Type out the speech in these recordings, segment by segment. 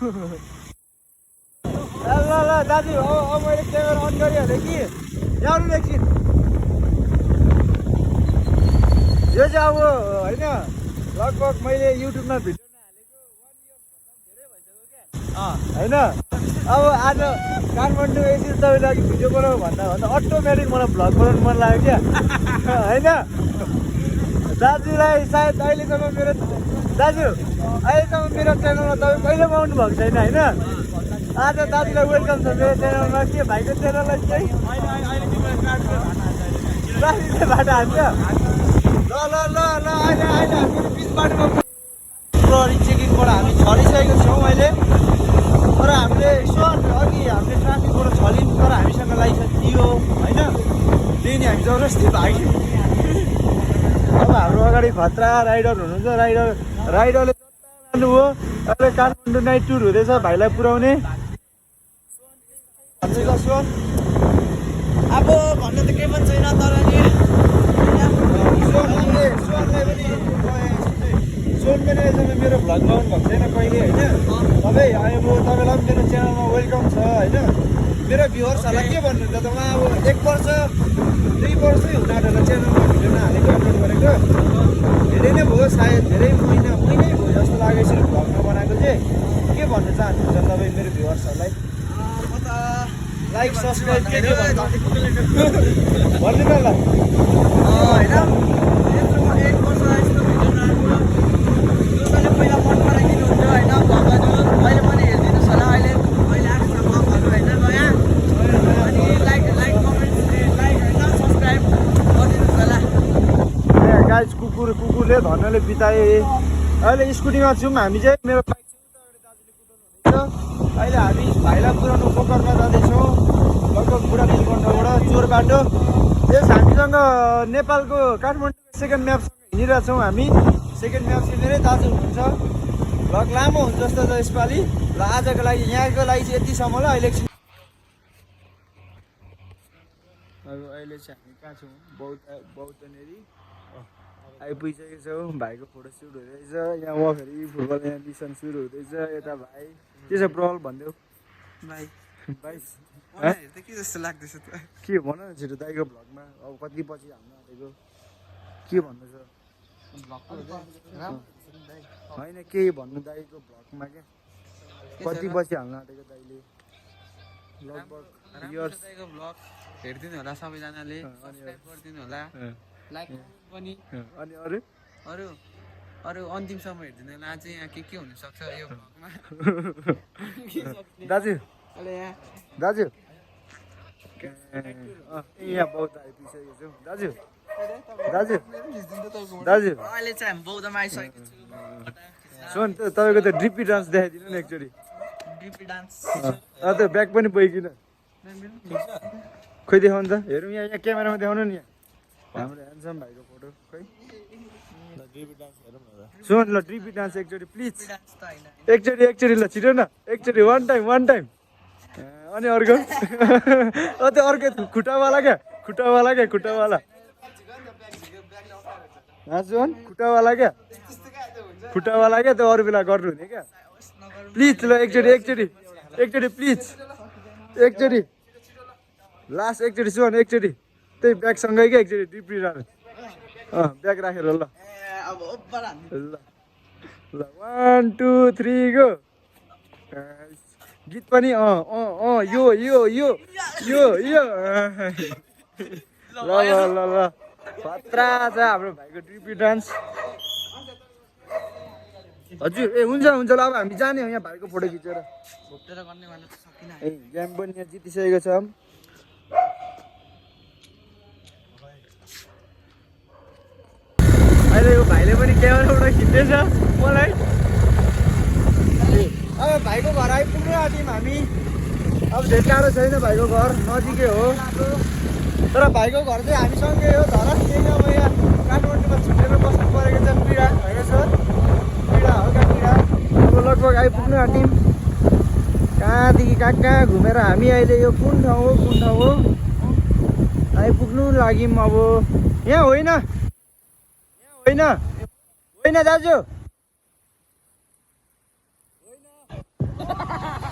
ल दाजु अब मैले क्यामेरा अन गरिहालेँ कि ल्याउनु एकछिन। यो चाहिँ अब होइन लगभग मैले युट्युबमा भिडियो नहालेको 1 इयर भन्दा धेरै भइसक्यो क्या। होइन अब आज काठमाडौँ यसरी तपाईँले अघि भिडियो बनाऊ भन्दा अटोमेटिक मलाई भ्लग बनाउनु मन लाग्यो क्या। होइन दाजुलाई सायद अहिलेसम्म मेरो च्यानलमा तपाईँ कहिले पाउनु भएको छैन होइन। आज दाजुलाई वेलकम छ मेरो च्यानलमा। के भाइको च्यानललाई चाहिँ ट्राफिकले बाटो हान्छ। ल अहिले हामी बिच बाटोमा प्रहरी चेकिङबाट हामी छरिसकेको छौँ अहिले। तर हामीले यसो अघि हामीले ट्राफिकबाट छलिन् तर हामीसँग लाइसेन्स दियो होइन। त्यही नि हामी जबरजस्ती भाग्यौँ। अब हाम्रो अगाडि खतरा राइडर हुनुहुन्छ। राइडरले लानुभयो। अहिले काठमाडौँ नाइट टुर हुँदैछ भाइलाई पुऱ्याउने। अब भन्नु त केही पनि छैन तर नि सोन पनि अहिलेसम्म मेरो भ्लगमा आउनु भएको छैन कहिले होइन। तपाईँ अब तपाईँलाई पनि मेरो च्यानलमा वेलकम छ होइन। मेरो भ्युवर्सहरूलाई के भन्नुहुन्छ त उहाँ अब 1 वर्ष 2 वर्षै हुन आँटेर च्यानलमा भिडियो नहालेको अपलोड गरेको धेरै नै भयो सायद धेरै महिनै भयो जस्तो लाग्यो यसरी भ्लगमा बनाएको चाहिँ। के भन्न चाहनुहुन्छ तपाईँ मेरो भ्युवर्सहरूलाई? लाइक सब्सक्राइब के भन्नु न ल। होइन यत्रो 1 वर्ष यस्तो भिडियो नआएको तपाईँले पहिला मन पराइदिनुहुन्छ होइन। भगवान् मैले पनि हेरिदिनुहोस् होला। अहिले आएको छ भगहरू होइन नयाँ। अनि लाइक कमेन्ट लाइक होइन सब्सक्राइब गरिदिनुहोस् होला। गाइस कुकुरले धन्यले बिताए। अहिले स्कुटीमा छौँ हामी चाहिँ। मेरो बाइक चाहिँ दाजुले कुदाउनु हुँदैछ। अहिले हामी भाइलाई पुऱ्याउनु पोखरमा जाँदैछौँ लगभग बुढा नीलकण्ठबाट चोर बाटो। यस हामीसँग नेपालको काठमाडौँको सेकेन्ड म्यापसँग हिँडिरहेछौँ हामी। सेकेन्ड म्याप हिँडेरै दाजु हुनुहुन्छ। भ्लग लामो हुन्छ जस्तो छ यसपालि। ल आजको लागि यहाँको लागि चाहिँ यतिसम्म ल। अहिले चाहिँ हामी कहाँ छौँ? बौद्धनेरी आइपुगिसकेको छौँ। भाइको फोटोसुट हुँदैछ यहाँ। म फेरि फुटबल यहाँ मिसन सुरु हुँदैछ। यता भाइ के छ प्रबल भनिदेऊ भाइ के जस्तो लाग्दैछ त? के भन न छिटो दाइको भ्लगमा अब कति पछि हाल्नु आँटेको के भन्नु छ? होइन केही भन्नु दाइको भ्लगमा क्या कति पछि हाल्नु आँटेको दाइले? लगभग इयर्स दाइको भ्लग हेरिदिनु होला सबैजनाले। सब्सक्राइब गरिदिनु होला। लाइक पनि। अनि अरू अन्तिमसम्म हेरिदिनु होला। अझै यहाँ के हुनसक्छ यो भ्लगमा। दाजु यहाँ बौद्ध आइपुगिसकेको छौँ दाजु। अहिले चाहिँ हामी बौद्धमा आइसकेको छु। सुन तपाईँको त ड्रिपी डान्स देखाइदिनु न एकचोटि। ड्रिपी डान्स त ब्याग पनि बोइकिन खोइ देखाउनु त हेरौँ। यहाँ क्यामेरामा देखाउनु नि। हाम्रो ह्यान्डसम भाइको फोटो खोइ। सुन ल ड्रिपी डान्स एकचोटि प्लिज। एकचोटि ल छिटो न एकचोटि वान टाइम। अनि अर्को त्यो अर्को खुट्टावाला क्या खुट्टावाला क्या त्यो अरू बेला गर्नु हुने क्या। प्लिज ल एकचोटि प्लिज एकचोटि लास्ट एकचोटि सुन एकचोटि त्यही ब्यागसँगै क्या एकचोटि ड्रिपी डान्स। ब्याग राखेर ल 1 2 3 गो। गीत पनि यो ल खतरा छ हाम्रो भाइको ड्रिपी डान्स। हजुर हुन्छ ल अब हामी जाने हो। यहाँ भाइको फोटो खिचेर गेम पनि यहाँ जितिसकेको छ। अहिले यो भाइले पनि क्यामेराबाट खिच्दैछ मलाई। अब भाइको घर आइपुग्नु आँट्यौँ हामी। अब धेरै टाढो छैन भाइको घर नजिकै हो। तर भाइको घर चाहिँ हामीसँगै हो। धरान केही अब यहाँ काठमाडौँमा छुटेर बस्नु परेको छ। पीडा भएको छ हल्का पीडा। अब लगभग आइपुग्नु आँट्यौँ। कहाँदेखि कहाँ घुमेर हामी अहिले यो कुन ठाउँ हो आइपुग्नु लाग्यौँ। अब यहाँ होइन दाजु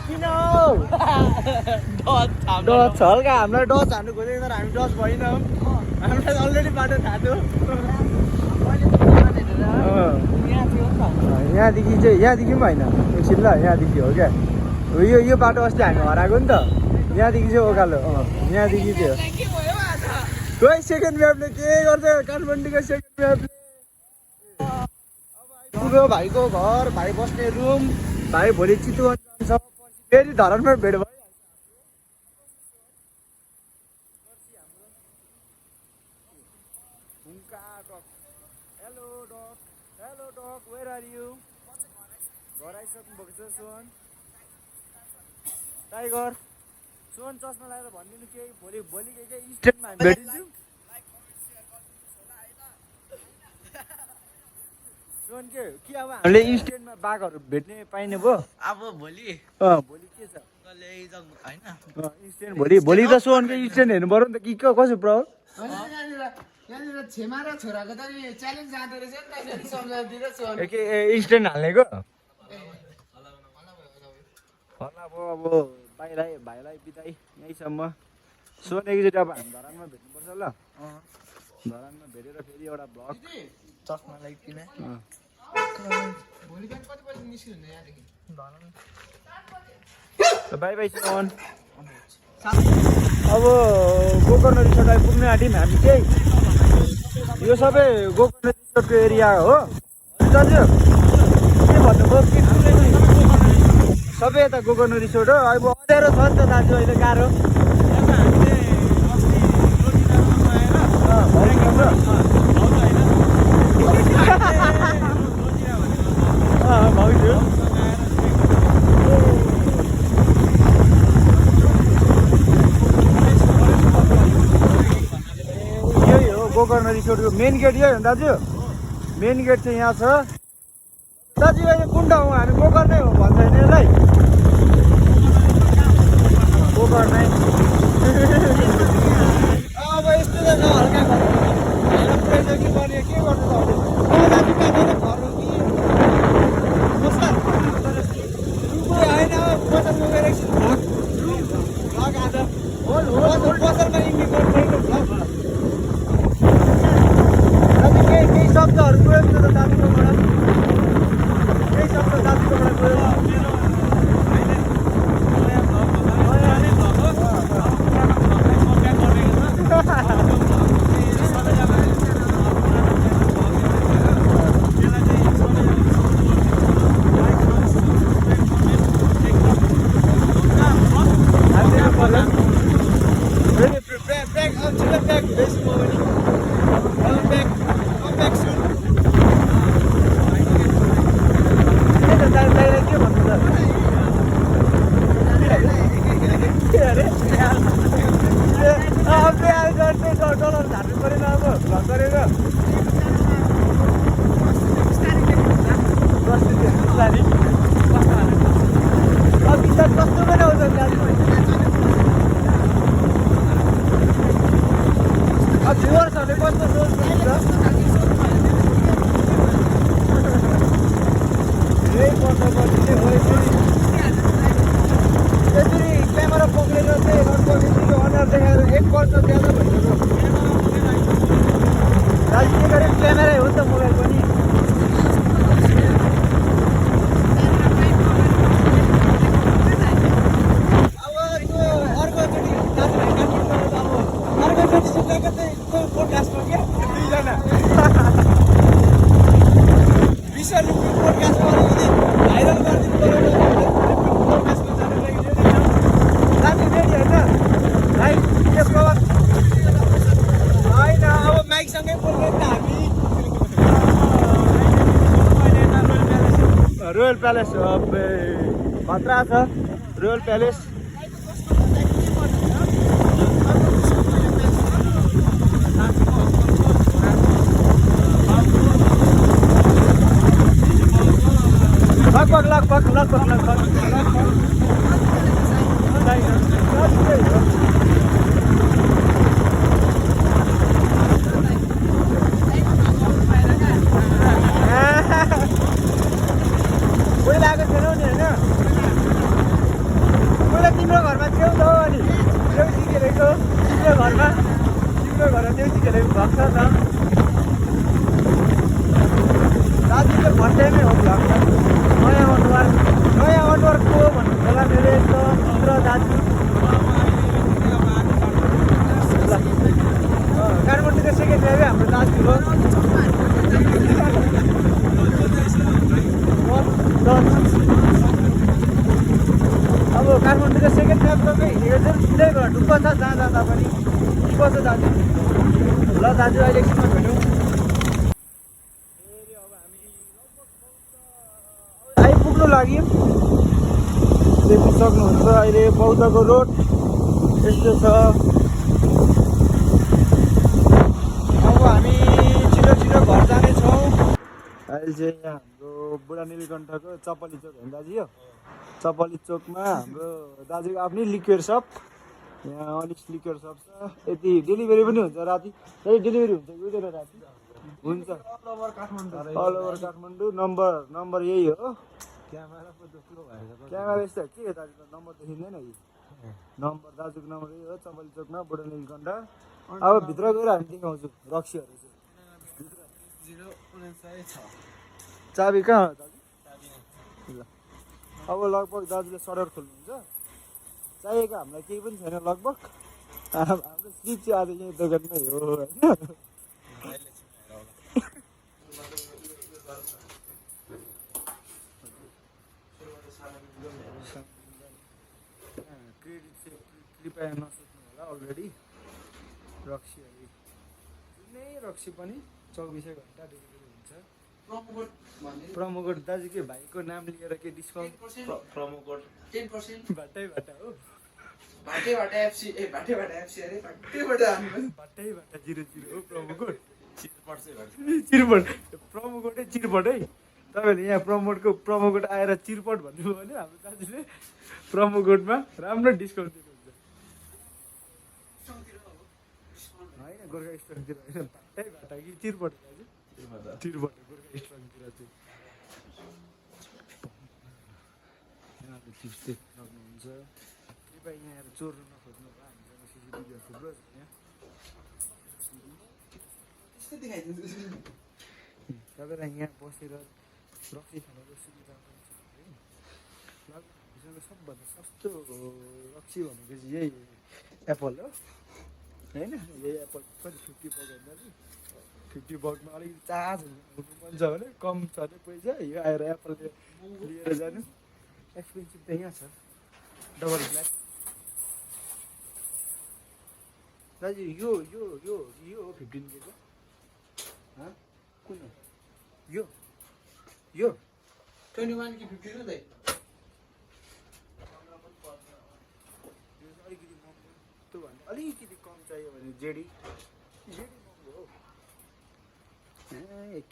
किन हौ डच छ हल्का हामीलाई डच हान्नु खोजेको तर हामी डच भएनौँ हामीलाई अलरेडी बाटो थाहा थियो यहाँदेखि पनि होइन एकछिन ल यहाँदेखि हो क्या यो बाटो अस्ति हामी हराएको नि त यहाँदेखि चाहिँ ओकालो यहाँदेखि चाहिँ खोइ सेकेन्ड म्यापले के गर्छ काठमाडौँको सेकेन्ड म्यापले पुरो भाइको घर भाइ बस्ने रुम भाइ भोलि चितवन जान्छ फेरि धरानमा भेट भयो hello Doug where are you घर आइसक्नु भएको छ सोन टाइगर सोन चस्मा लगाएर भनिदिनु केही भोलि के स्टेटमा हामी भेटिन्छौँ सोन के अब हामीले स्टेटमा बाघहरू भेट्ने पाइने भयो अब भोलि भोलि के छ स्टेट भोलि त सोनको स्टेट हेर्नु पर्यो नि त कि कसो प्रभाव यहाँनिर छेमा र छोराको त नि च्यालेन्ज जाँदो रहेछ नि त सम्झाइदिएर स्ट्यान्ड हाल्नेको होला अब भाइलाई बिदाई यहीँसम्म सोन एकचोटि अब हामी धरानमा भेट्नुपर्छ ल धरानमा भेटेर फेरि एउटा ब्लग चस्मा लगाइदिन भोलि बिहान कति बजी निस्किनु हुन्छ यहाँदेखि बाई बाई सोन अब गोकर्ण रिसोर्ट आइपुग्ने आँट्यौँ हामी चाहिँ यो सबै गोकर्ण रिसोर्टको एरिया हो दाजु के भन्नुभयो के सबै यता गोकर्ण रिसोर्ट हो अब अँध्यारो छ नि त दाजु अहिले गाह्रो भाउजू गोकर्ण रिसोर्टको मेन गेट यही हो दाजु मेन गेट चाहिँ यहाँ छ दाजु अहिले कुन ठाउँ हामी गोकर्णै हो भन्छ होइन यसलाई गोकर्णै अब यस्तो त छ हल्का पैसा कि पर्ने के गर्नु दाजु कहाँ घर हो कि होइन पसल गएर एकछिन भ्लग आज पसलमा इन्डिकेट केही शब्दहरू प्रयोग छ त दाजुकोबाट केही शब्द दाजुकोबाट प्रयोग डलर झार्नु परेन अब भ्लग गरेर कस्तो पनि आउँछ दाजु अब भ्युवर्सहरूले कस्तो सोच्नुहुन्छ यही पर्नुपर्छ यसरी क्यामेरा पक्रेर चाहिँ रडको अनुहार देखाएर 1 वर्ष ज्यादा भइसक्यो दाजु के गरे क्यामेरै हो नि त मोबाइल पनि अब त्यो अर्कोचोटि दाजुभाइ काठमाडौँ अब अर्कोचोटि सिक्दाको चाहिँ पोडकास्टमा क्या दुईजना विश्व रुपियाँ पोडकास्टमा अलिकति भाइरल गरिदिनु पऱ्यो पोडकास्टमा जानु लागि दाजु रेडी होइन भाइ त्यसको होइन अब माइकसँगै बोल्ने त हामी रोयल प्यालेस खतरा छ रोयल प्यालेस लगभग कोही लागेको छैन नि होइन नै हो भ्लगमा नयाँ अनुहार को भन्नुहुन्छ होला मेरो एकदम मित्र दाजु काठमाडौँको सेकेन्ड ड्राइभै हाम्रो दाजु हो अब काठमाडौँको सेकेन्ड ड्राइभ तपाईँ हिँडेको चाहिँ सिधै घर ढुक्क छ जहाँ जाँदा पनि ढुक्क छ दाजु ल दाजु अहिले एकछिनमा भेटौँ आइपुग्नु लाग्यौँ देख्न सक्नुहुन्छ अहिले बौद्धको रोड यस्तो छ अब हामी छिटो छिटो घर जानेछौँ अहिले चाहिँ यहाँ हाम्रो बुढा नीलकण्ठको चपली चोक होइन दाजु यो चपली चोकमा हाम्रो दाजुको आफ्नै लिक्वर सप यहाँ अनिस लिक्वर सप छ यति डेलिभरी पनि हुन्छ राति डेलिभरी हुन्छ कि हुँदैन राति हुन्छ अल ओभर काठमाडौँ नम्बर यही हो क्यामेरा यस्तो के दाजुको नम्बर देखिँदैन कि नम्बर दाजुको नम्बर यही हो चपली चोकमा बुढा नीलकण्ठ अब भित्र गएर हामी देखाउँछु रक्सीहरू चाबी कहाँ हो दाजु ल अब लगभग दाजुले सडर खोल्नुहुन्छ चाहिएको हामीलाई केही पनि छैन लगभग हाम्रो सिप चाहिँ आज यहीँ दोकानमै हो होइन क्रेडिट चाहिँ कृपया नसोच्नु होला अलरेडी रक्सीहरू जुनै रक्सी पनि 24 घन्टा डेलिभरी हुन्छ प्रोमो कोड दाजु के भाइको नाम लिएर के डिस्काउन्ट प्रोमो कोड 10% भाटै हो भाटे एफसी ए भाटे एफसी अरे भाटे 00 हो प्रोमो कोड चिरपट प्रोमो कोडै चिरपट है तपाईँहरूले यहाँ प्रोमो कोड आएर चिरपट भन्नुभयो भने हाम्रो दाजुले प्रोमो कोडमा राम्रो डिस्काउन्ट दिनुहुन्छ होइन गोर्खा स्टोरतिर होइन भाटा कि चिरपट दाजु चिरपट गोर्खा स्टोरतिर चाहिँ यहाँको चिप्स देख्न सक्नुहुन्छ कृपया यहाँ आएर चोर्नु नखोज्नु होला हामीसँग सिसिटिभीहरू थुप्रो छ यहाँ तपाईँलाई यहाँ बसेर रक्सी खानुको सुविधा पनि छ हामीसँग सबभन्दा सस्तो रक्सी भनेको चाहिँ यही एप्पल हो होइन यही एप्पल पनि 50 बग होइन कि 50 बगमा अलिकति चार्ज हुनु मन छ भने कम छ भने पैसा यो आएर एप्पल लिएर जानु एक्सपेन्सिभ त यहाँ छ डबल ब्ल्याक दाजु यो 15 केको कुन हो यो 21 कि 15 हो दाइ अलिकति महँगो त्यो भन्दा अलिकति कम चाहियो भने जेडी महँगो हो 1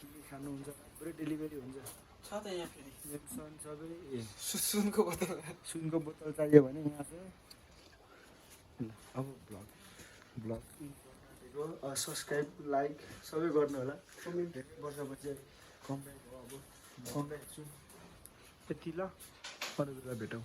किलो खानुहुन्छ पुरै डेलिभरी हुन्छ छ त यहाँ फेरि नेक्सन सबै सुनको बोतल चाहियो भने यहाँ छ ल अब ब्लग सब्सक्राइब लाइक सबै गर्नु होला कमेन्ट धेरै वर्षपछि कमेन्ट हो अब कमेन्ट छु यति ल अरू बेला भेटौँ